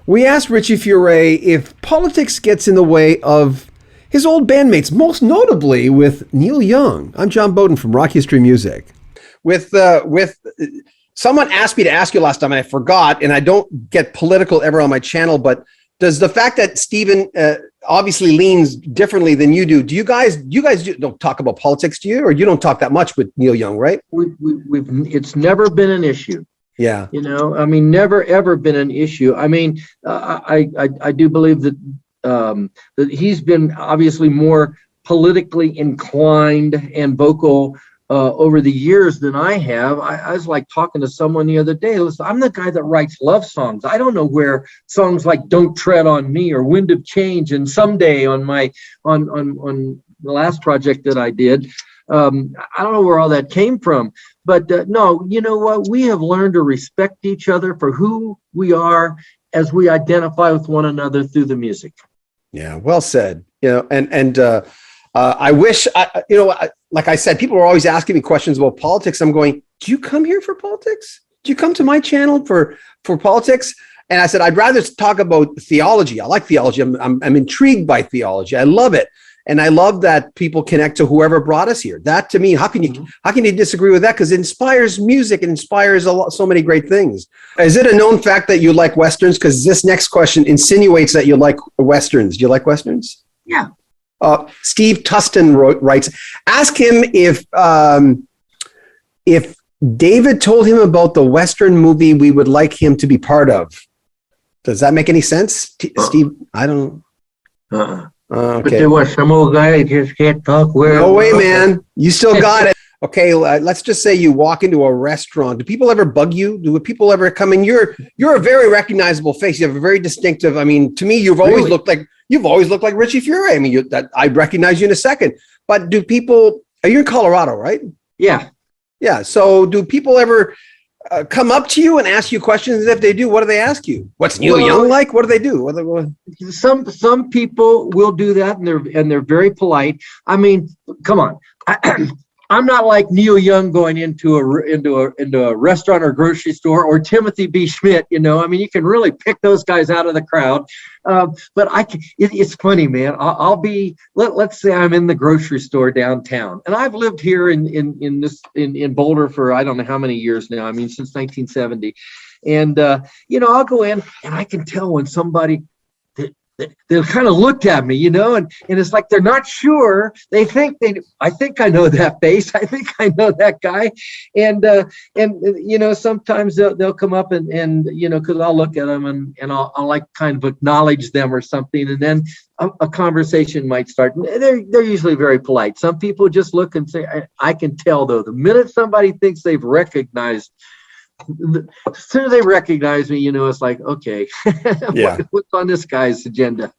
We asked Richie Furay if politics gets in the way of his old bandmates, most notably with Neil Young. I'm John Beaudin from Rock History Music. With someone asked me to ask you last time, and I forgot, and I don't get political ever on my channel, but does the fact that Steven obviously leans differently than you do, you guys don't talk about politics, do you? Or you don't talk that much with Neil Young, right? It's never been an issue. Yeah. You know, I mean, never, ever been an issue. I mean, I do believe that that he's been obviously more politically inclined and vocal over the years than I have. I was like talking to someone the other day. Listen, I'm the guy that writes love songs. I don't know where songs like "Don't Tread on Me" or "Wind of Change" and "Someday" on my on the last project that I did. I don't know where all that came from, but no, you know what? We have learned to respect each other for who we are as we identify with one another through the music. Yeah, well said. You know, and I wish, like I said, people are always asking me questions about politics. I'm going, do you come here for politics? Do you come to my channel for politics? And I said, I'd rather talk about theology. I like theology. I'm intrigued by theology. I love it. And I love that people connect to whoever brought us here. That to me, how can you disagree with that? Because it inspires music, it inspires so many great things. Is it a known fact that you like Westerns? Because this next question insinuates that you like Westerns. Do you like Westerns? Yeah. Steve Tustin writes, ask him if David told him about the Western movie we would like him to be part of. Does that make any sense? Steve, I don't know. Okay. But there was some old guy who just can't talk well. No way, man. You still got it. Okay, let's just say you walk into a restaurant. Do people ever bug you? Do people ever come in? You're a very recognizable face. You have a very distinctive. I mean, to me, you've always looked like Richie Furay. I mean, I'd recognize you in a second. But do people? Are you in Colorado, right? Yeah. Yeah. So do people ever come up to you and ask you questions? If they do, what do they ask you? What's Neil Young like? What do they do? Some people will do that, and they're very polite. I mean, come on. I'm not like Neil Young going into a restaurant or grocery store, or Timothy B. Schmidt. You know, I mean, you can really pick those guys out of the crowd. But it's funny, man. I'll be. Let's say I'm in the grocery store downtown, and I've lived here in Boulder for I don't know how many years now. I mean, since 1970, and I'll go in and I can tell when somebody. They kind of looked at me, you know, and it's like they're not sure. I think I know that face. I think I know that guy, and sometimes they'll come up and because I'll look at them and I'll like kind of acknowledge them or something, and then a conversation might start. They're usually very polite. Some people just look and say, I can tell though, the minute somebody thinks they've recognized. As soon as they recognize me, it's like, okay, yeah. What's on this guy's agenda?